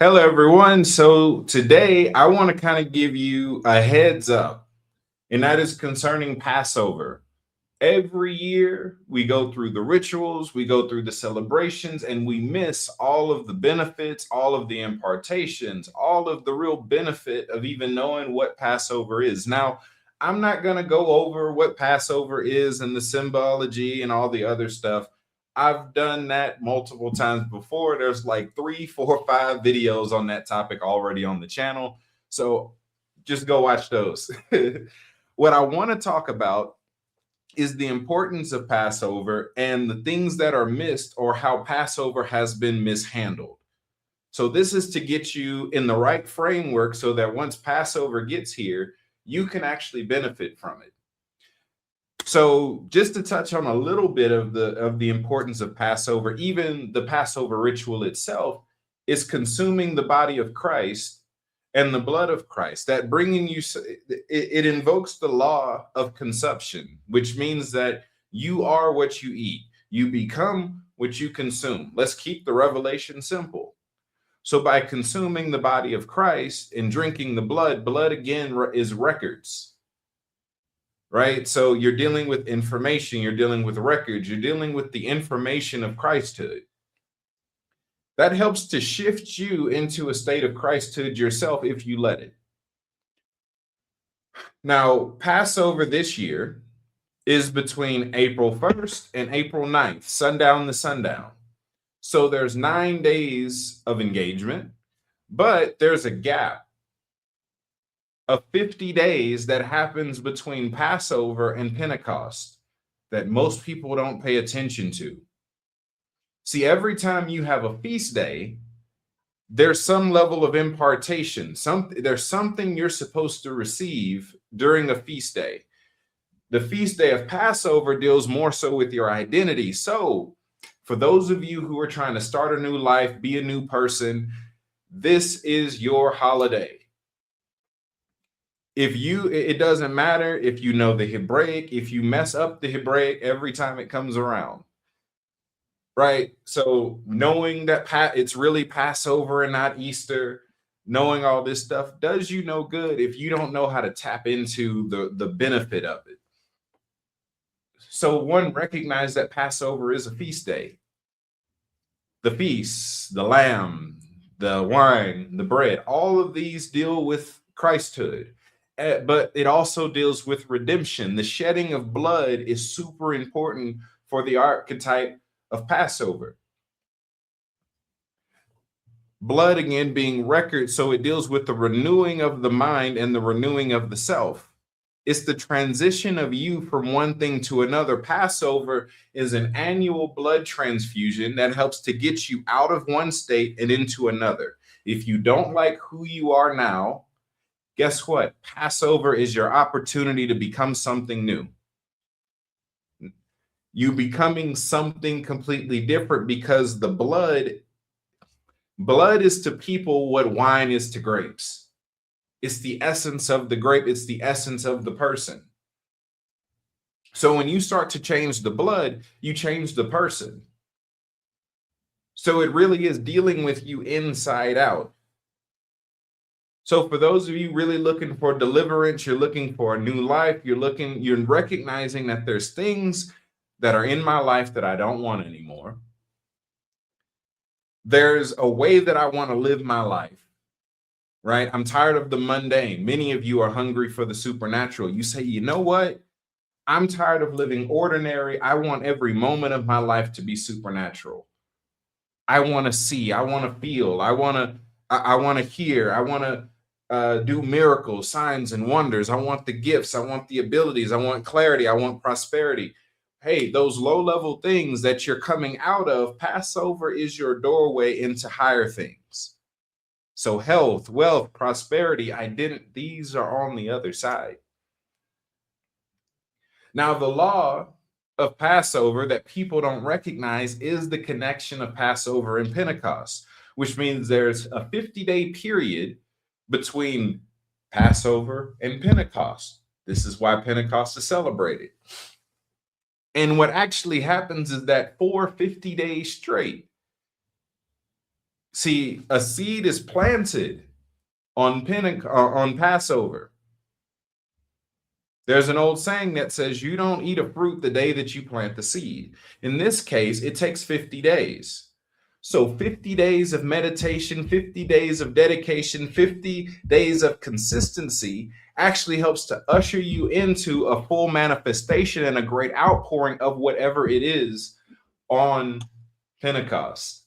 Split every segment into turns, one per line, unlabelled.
Hello, everyone. So today I want to kind of give you a heads up, and that is concerning Passover. Every year we go through the rituals, we go through the celebrations, and we miss all of the benefits, all of the impartations, all of the real benefit of even knowing what Passover is. Now, I'm not going to go over what Passover is and the symbology and all the other stuff. I've done that multiple times before. There's like 3, 4, 5 videos on that topic already on the channel. So just go watch those. What I want to talk about is the importance of Passover and the things that are missed or how Passover has been mishandled. So, this is to get you in the right framework so that once Passover gets here, you can actually benefit from it. So, just to touch on a little bit of the importance of Passover, even the Passover ritual itself is consuming the body of Christ and the blood of Christ. That bringing you, it invokes the law of consumption, which means that you are what you eat, you become what you consume. Let's keep the revelation simple. So, by consuming the body of Christ and drinking the blood, blood again is records. Right? So you're dealing with information, you're dealing with records, you're dealing with the information of Christhood. That helps to shift you into a state of Christhood yourself if you let it. Now, Passover this year is between April 1st and April 9th, sundown to sundown. So there's 9 days of engagement, but there's a gap of 50 days that happens between Passover and Pentecost that most people don't pay attention to. See, every time you have a feast day, there's some level of impartation. There's something you're supposed to receive during a feast day. The feast day of Passover deals more so with your identity. So, for those of you who are trying to start a new life, be a new person, this is your holiday. It doesn't matter if you know the Hebraic, if you mess up the Hebraic every time it comes around, right? So knowing that it's really Passover and not Easter, knowing all this stuff does you no good if you don't know how to tap into the benefit of it. So one, recognize that Passover is a feast day. The feasts, the lamb, the wine, the bread, all of these deal with Christhood. But it also deals with redemption. The shedding of blood is super important for the archetype of Passover. Blood, again, being record, so it deals with the renewing of the mind and the renewing of the self. It's the transition of you from one thing to another. Passover is an annual blood transfusion that helps to get you out of one state and into another. If you don't like who you are now, guess what? Passover is your opportunity to become something new. You becoming something completely different because the blood is to people what wine is to grapes. It's the essence of the grape. It's the essence of the person. So when you start to change the blood, you change the person. So it really is dealing with you inside out. So for those of you really looking for deliverance, you're looking for a new life, you're recognizing that there's things that are in my life that I don't want anymore. There's a way that I want to live my life, right? I'm tired of the mundane. Many of you are hungry for the supernatural. You say, you know what? I'm tired of living ordinary. I want every moment of my life to be supernatural. I want to see, I want to feel, I want to hear, I want to do miracles, signs, and wonders. I want the gifts. I want the abilities. I want clarity. I want prosperity. Hey, those low-level things that you're coming out of, Passover is your doorway into higher things. So health, wealth, prosperity, these are on the other side. Now, the law of Passover that people don't recognize is the connection of Passover and Pentecost, which means there's a 50-day period between Passover and Pentecost. This is why Pentecost is celebrated. And what actually happens is that for 50 days straight, See, a seed is planted on Passover. There's an old saying that says you don't eat a fruit the day that you plant the seed. In this case, it takes 50 days. So 50 days of meditation, 50 days of dedication, 50 days of consistency actually helps to usher you into a full manifestation and a great outpouring of whatever it is on Pentecost.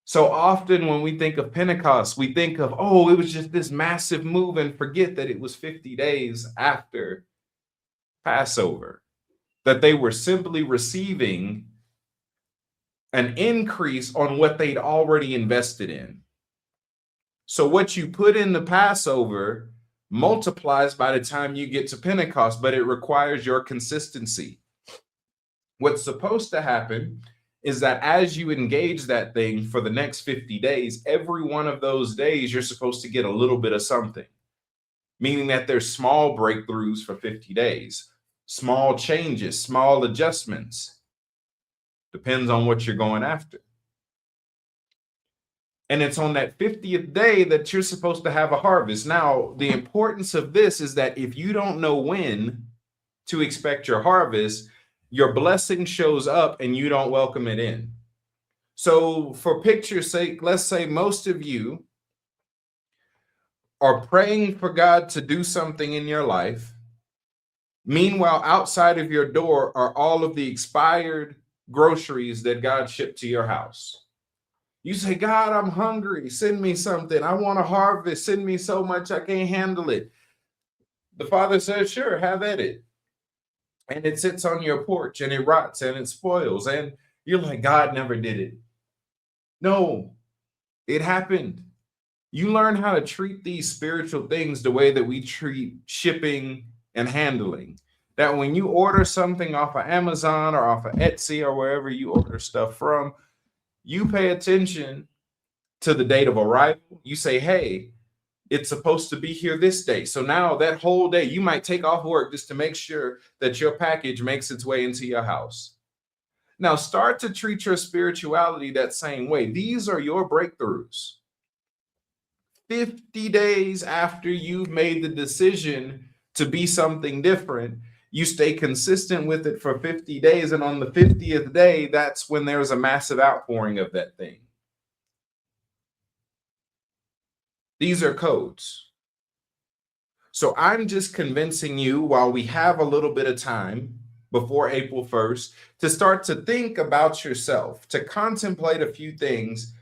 So often when we think of Pentecost, we think of, oh, it was just this massive move, and forget that it was 50 days after Passover, that they were simply receiving an increase on what they'd already invested in. So what you put in the Passover multiplies by the time you get to Pentecost, but it requires your consistency. What's supposed to happen is that as you engage that thing for the next 50 days, every one of those days, you're supposed to get a little bit of something, meaning that there's small breakthroughs for 50 days, small changes, small adjustments. Depends on what you're going after. And it's on that 50th day that you're supposed to have a harvest. Now, the importance of this is that if you don't know when to expect your harvest, your blessing shows up and you don't welcome it in. So for picture's sake, let's say most of you are praying for God to do something in your life. Meanwhile, outside of your door are all of the expired groceries that God shipped to your house. You say, God, I'm hungry. Send me something. I want to harvest. Send me so much I can't handle it. The Father says, sure, have at it. And it sits on your porch and it rots and it spoils. And you're like, God never did it. No, it happened. You learn how to treat these spiritual things the way that we treat shipping and handling. That when you order something off of Amazon or off of Etsy or wherever you order stuff from, you pay attention to the date of arrival. You say, hey, it's supposed to be here this day. So now that whole day, you might take off work just to make sure that your package makes its way into your house. Now start to treat your spirituality that same way. These are your breakthroughs. 50 days after you've made the decision to be something different, you stay consistent with it for 50 days. And on the 50th day, that's when there's a massive outpouring of that thing. These are codes. So I'm just convincing you while we have a little bit of time before April 1st to start to think about yourself, to contemplate a few things.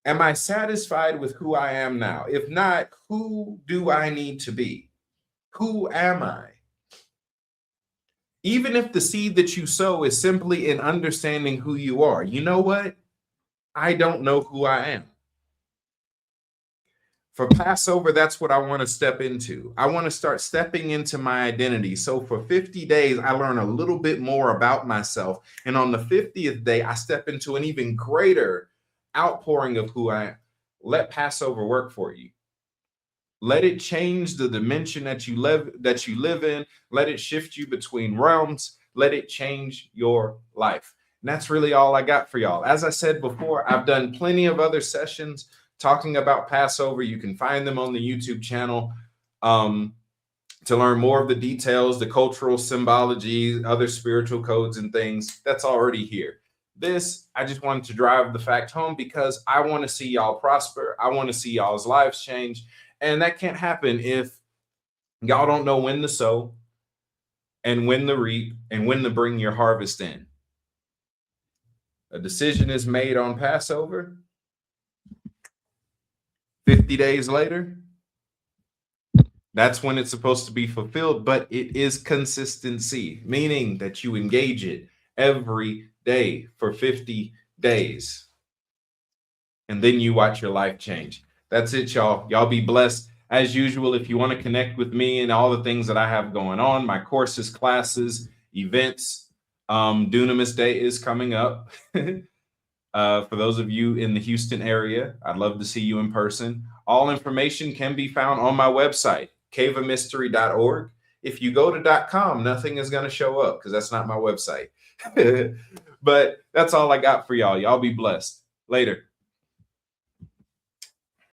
Am I satisfied with who I am now? If not, who do I need to be? Who am I? Even if the seed that you sow is simply in understanding who you are, you know what? I don't know who I am. For Passover, that's what I want to step into. I want to start stepping into my identity. So for 50 days, I learn a little bit more about myself. And on the 50th day, I step into an even greater outpouring of who I am. Let Passover work for you. Let it change the dimension that you live in. Let it shift you between realms. Let it change your life. And that's really all I got for y'all. As I said before, I've done plenty of other sessions talking about Passover. You can find them on the YouTube channel to learn more of the details, the cultural symbology, other spiritual codes and things. That's already here. This, I just wanted to drive the fact home because I want to see y'all prosper. I want to see y'all's lives change. And that can't happen if y'all don't know when to sow and when to reap and when to bring your harvest in. A decision is made on Passover. 50 days later, that's when it's supposed to be fulfilled, but it is consistency, meaning that you engage it every day for 50 days. And then you watch your life change. That's it, y'all. Y'all be blessed. As usual, if you want to connect with me and all the things that I have going on, my courses, classes, events, Dunamis Day is coming up. For those of you in the Houston area, I'd love to see you in person. All information can be found on my website, caveofmystery.org. If you go to .com, nothing is going to show up because that's not my website. But that's all I got for y'all. Y'all be blessed. Later.